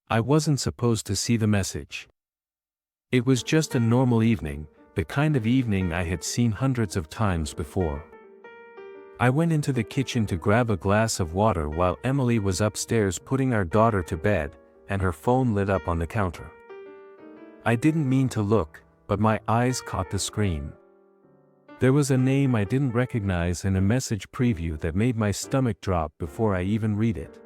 I wasn't supposed to see the message. It was just a normal evening, the kind of evening I had seen hundreds of times before. I went into the kitchen to grab a glass of water while Emily was upstairs putting our daughter to bed, and her phone lit up on the counter. I didn't mean to look, but my eyes caught the screen. There was a name I didn't recognize and a message preview that made my stomach drop before I even read it.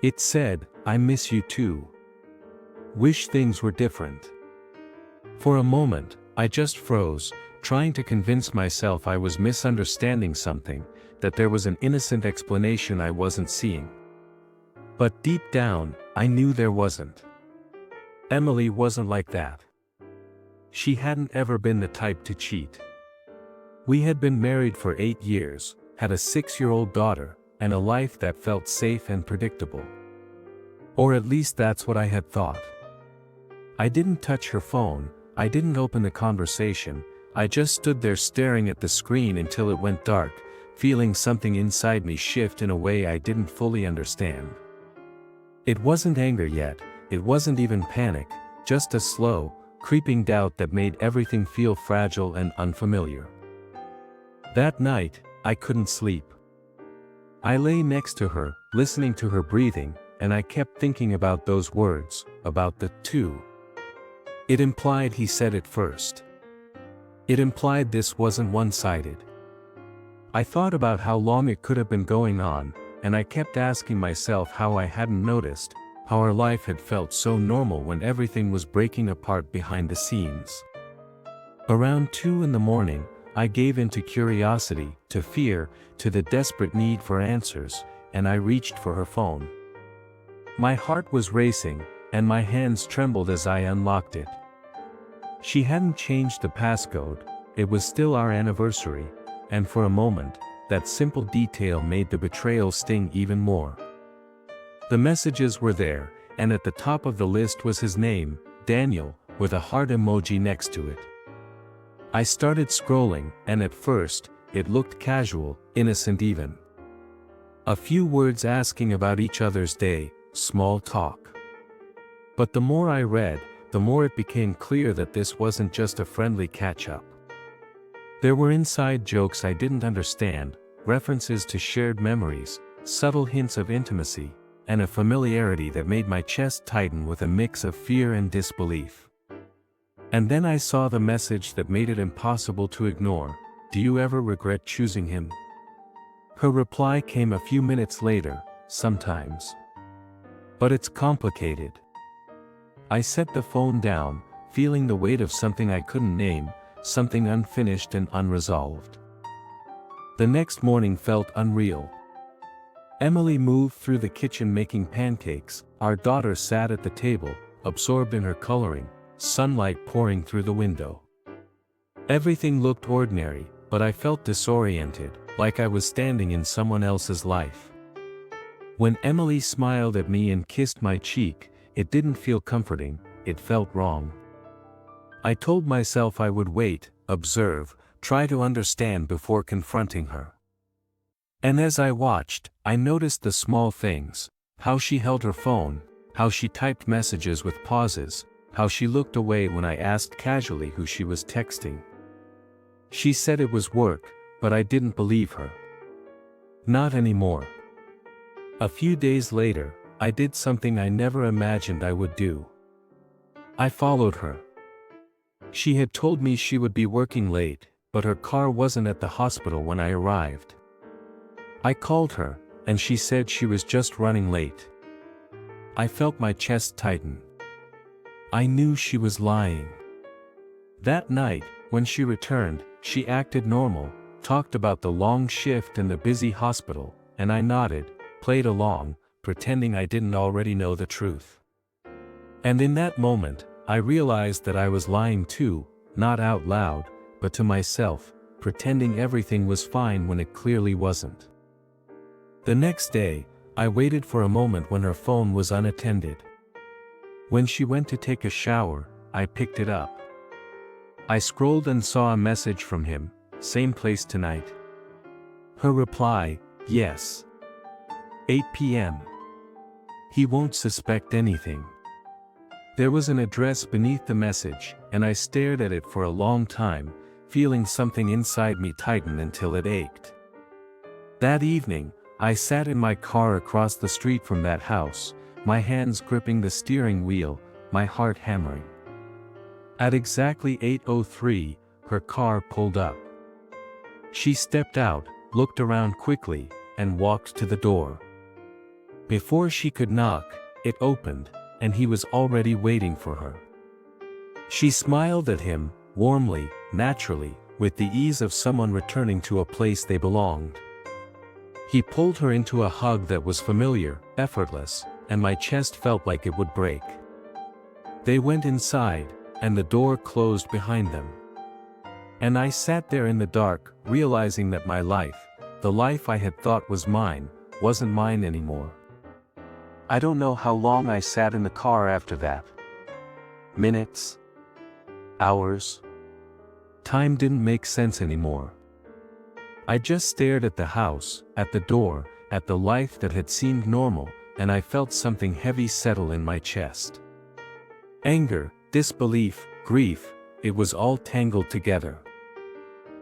It said, "I miss you too. Wish things were different." For a moment, I just froze, trying to convince myself I was misunderstanding something, that there was an innocent explanation I wasn't seeing. But deep down, I knew there wasn't. Emily wasn't like that. She hadn't ever been the type to cheat. We had been married for 8 years, had a 6-year-old daughter, and a life that felt safe and predictable. Or at least that's what I had thought. I didn't touch her phone, I didn't open the conversation, I just stood there staring at the screen until it went dark, feeling something inside me shift in a way I didn't fully understand. It wasn't anger yet, it wasn't even panic, just a slow, creeping doubt that made everything feel fragile and unfamiliar. That night, I couldn't sleep. I lay next to her, listening to her breathing, and I kept thinking about those words, about the two. It implied he said it first. It implied this wasn't one-sided. I thought about how long it could have been going on, and I kept asking myself how I hadn't noticed, how our life had felt so normal when everything was breaking apart behind the scenes. Around 2 in the morning, I gave in to curiosity, to fear, to the desperate need for answers, and I reached for her phone. My heart was racing, and my hands trembled as I unlocked it. She hadn't changed the passcode, it was still our anniversary, and for a moment, that simple detail made the betrayal sting even more. The messages were there, and at the top of the list was his name, Daniel, with a heart emoji next to it. I started scrolling, and at first, it looked casual, innocent even. A few words asking about each other's day, small talk. But the more I read, the more it became clear that this wasn't just a friendly catch-up. There were inside jokes I didn't understand, references to shared memories, subtle hints of intimacy, and a familiarity that made my chest tighten with a mix of fear and disbelief. And then I saw the message that made it impossible to ignore. "Do you ever regret choosing him?" Her reply came a few minutes later, "Sometimes. But it's complicated." I set the phone down, feeling the weight of something I couldn't name, something unfinished and unresolved. The next morning felt unreal. Emily moved through the kitchen making pancakes, our daughter sat at the table, absorbed in her coloring, sunlight pouring through the window. Everything looked ordinary, but I felt disoriented, like I was standing in someone else's life. When Emily smiled at me and kissed my cheek, it didn't feel comforting, it felt wrong. I told myself I would wait, observe, try to understand before confronting her. And as I watched, I noticed the small things, how she held her phone, how she typed messages with pauses, how she looked away when I asked casually who she was texting. She said it was work, but I didn't believe her. Not anymore. A few days later, I did something I never imagined I would do. I followed her. She had told me she would be working late, but her car wasn't at the hospital when I arrived. I called her, and she said she was just running late. I felt my chest tighten. I knew she was lying. That night, when she returned, she acted normal, talked about the long shift and the busy hospital, and I nodded, played along, pretending I didn't already know the truth. And in that moment, I realized that I was lying too, not out loud, but to myself, pretending everything was fine when it clearly wasn't. The next day, I waited for a moment when her phone was unattended. When she went to take a shower, I picked it up. I scrolled and saw a message from him, "Same place tonight?" Her reply, "Yes. 8 p.m. He won't suspect anything. There was an address beneath the message, and I stared at it for a long time, feeling something inside me tighten until it ached. That evening, I sat in my car across the street from that house, my hands gripping the steering wheel, my heart hammering. At exactly 8:03, her car pulled up. She stepped out, looked around quickly, and walked to the door. Before she could knock, it opened, and he was already waiting for her. She smiled at him, warmly, naturally, with the ease of someone returning to a place they belonged. He pulled her into a hug that was familiar, effortless, and my chest felt like it would break. They went inside, and the door closed behind them. And I sat there in the dark, realizing that my life, the life I had thought was mine, wasn't mine anymore. I don't know how long I sat in the car after that. Minutes? Hours? Time didn't make sense anymore. I just stared at the house, at the door, at the life that had seemed normal, and I felt something heavy settle in my chest. Anger, disbelief, grief, it was all tangled together.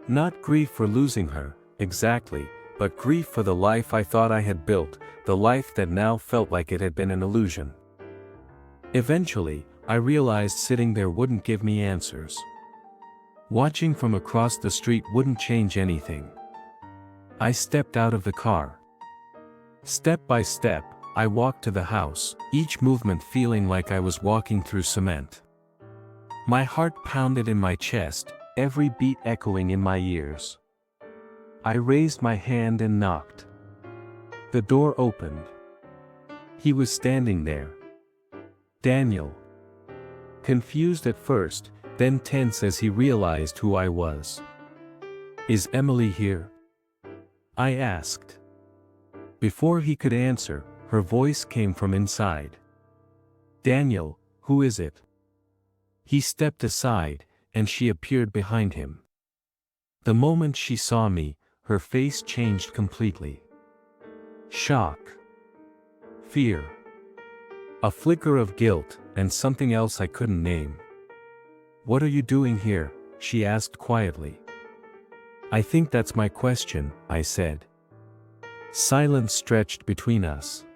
Not grief for losing her, exactly, but grief for the life I thought I had built, the life that now felt like it had been an illusion. Eventually, I realized sitting there wouldn't give me answers. Watching from across the street wouldn't change anything. I stepped out of the car. Step by step, I walked to the house, each movement feeling like I was walking through cement. My heart pounded in my chest, every beat echoing in my ears. I raised my hand and knocked. The door opened. He was standing there. Daniel. Confused at first, then tense as he realized who I was. "Is Emily here?" I asked. Before he could answer, her voice came from inside. "Daniel, who is it?" He stepped aside, and she appeared behind him. The moment she saw me, her face changed completely. Shock. Fear. A flicker of guilt, and something else I couldn't name. "What are you doing here?" she asked quietly. "I think that's my question," I said. Silence stretched between us.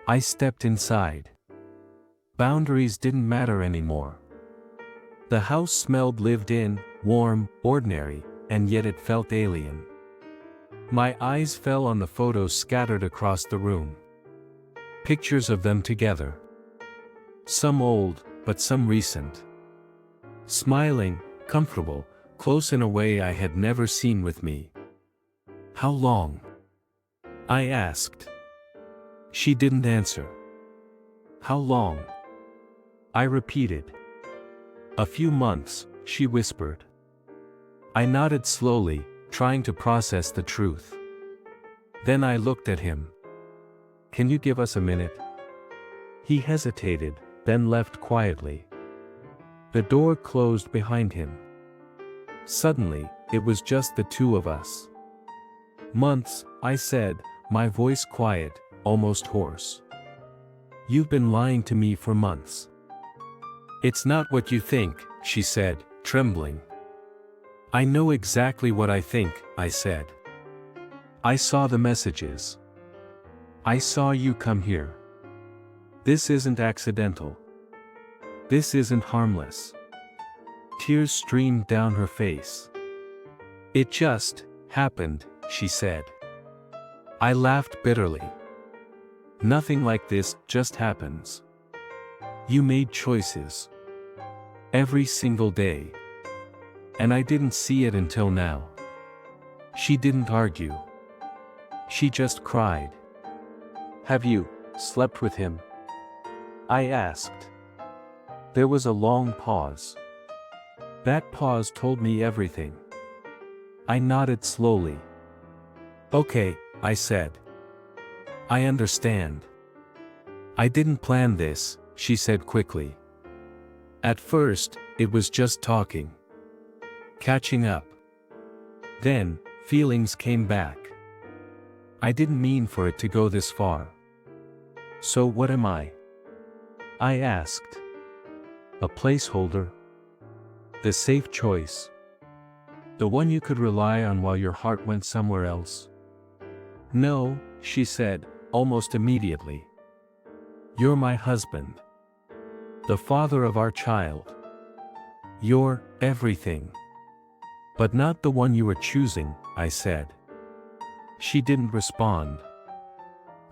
I stepped inside. Boundaries didn't matter anymore. The house smelled lived in, warm, ordinary, and yet it felt alien. My eyes fell on the photos scattered across the room. Pictures of them together. Some old, but some recent. Smiling, comfortable, close in a way I had never seen with me. "How long?" I asked. She didn't answer. "How long?" I repeated. "A few months," she whispered. I nodded slowly, trying to process the truth. Then I looked at him. "Can you give us a minute?" He hesitated, then left quietly. The door closed behind him. Suddenly, it was just the two of us. "Months," I said, my voice quiet, almost hoarse. "You've been lying to me for months." "It's not what you think," she said, trembling. "I know exactly what I think," I said. "I saw the messages. I saw you come here. This isn't accidental. This isn't harmless." Tears streamed down her face. "It just happened," she said. I laughed bitterly. "Nothing like this just happens. You made choices. Every single day. And I didn't see it until now." She didn't argue. She just cried. "Have you slept with him?" I asked. There was a long pause. That pause told me everything. I nodded slowly. "Okay," I said. "I understand." "I didn't plan this," she said quickly. "At first, it was just talking. Catching up. Then, feelings came back. I didn't mean for it to go this far. So what am I? I asked. A placeholder? The safe choice? The one you could rely on while your heart went somewhere else? No, she said, almost immediately. You're my husband. The father of our child. You're everything. But not the one you were choosing, I said. She didn't respond.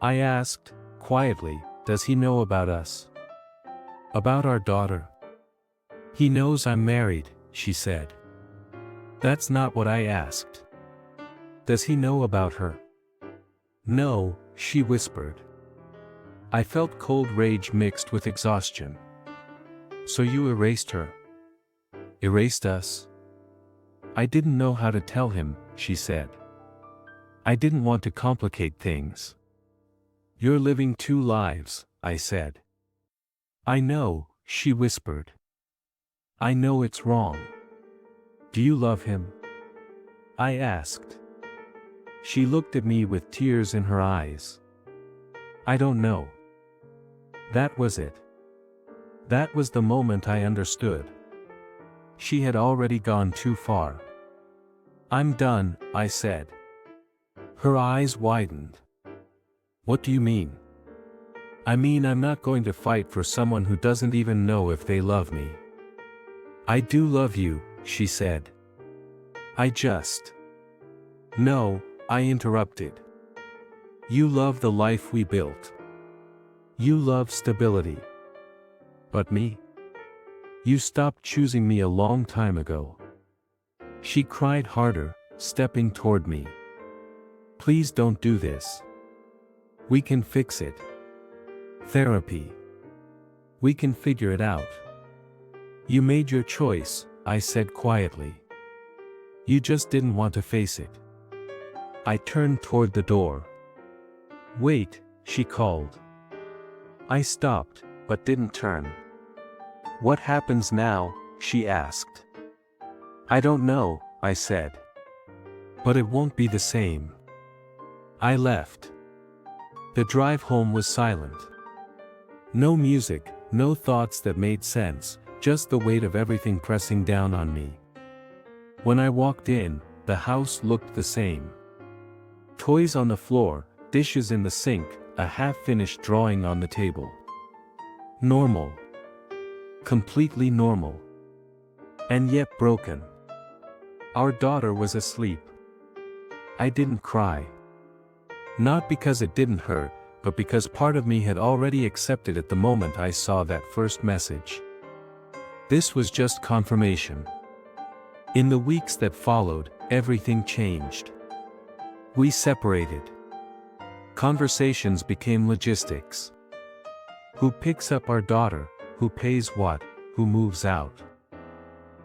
I asked, quietly, does he know about us? About our daughter? He knows I'm married, she said. That's not what I asked. Does he know about her? No, she whispered. I felt cold rage mixed with exhaustion. So you erased her? Erased us? I didn't know how to tell him, she said. I didn't want to complicate things. You're living two lives, I said. I know, she whispered. I know it's wrong. Do you love him? I asked. She looked at me with tears in her eyes. I don't know. That was it. That was the moment I understood. She had already gone too far. I'm done, I said. Her eyes widened. What do you mean? I mean, I'm not going to fight for someone who doesn't even know if they love me. I do love you, she said. I just... No, I interrupted. You love the life we built. You love stability. But me? You stopped choosing me a long time ago. She cried harder, stepping toward me. Please don't do this. We can fix it. Therapy. We can figure it out. You made your choice, I said quietly. You just didn't want to face it. I turned toward the door. Wait, she called. I stopped, but didn't turn. What happens now? She asked. I don't know, I said. But it won't be the same. I left. The drive home was silent. No music, no thoughts that made sense, just the weight of everything pressing down on me. When I walked in, the house looked the same. Toys on the floor, dishes in the sink, a half-finished drawing on the table. Normal. Completely normal. And yet broken. Our daughter was asleep. I didn't cry. Not because it didn't hurt, but because part of me had already accepted it the moment I saw that first message. This was just confirmation. In the weeks that followed, everything changed. We separated. Conversations became logistics. Who picks up our daughter? Who pays what? Who moves out?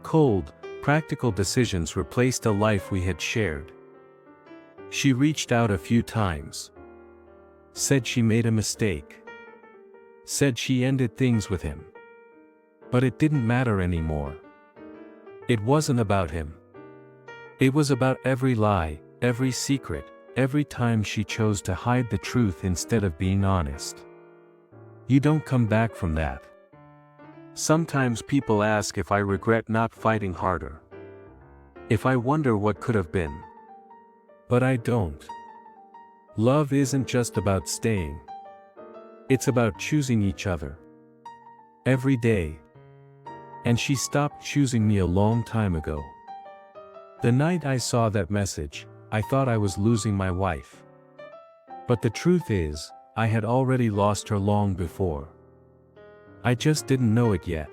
Cold, practical decisions replaced a life we had shared. She reached out a few times. Said she made a mistake. Said she ended things with him. But it didn't matter anymore. It wasn't about him. It was about every lie, every secret, every time she chose to hide the truth instead of being honest. You don't come back from that. Sometimes people ask if I regret not fighting harder. If I wonder what could have been. But I don't. Love isn't just about staying. It's about choosing each other. Every day. And she stopped choosing me a long time ago. The night I saw that message, I thought I was losing my wife. But the truth is, I had already lost her long before. I just didn't know it yet.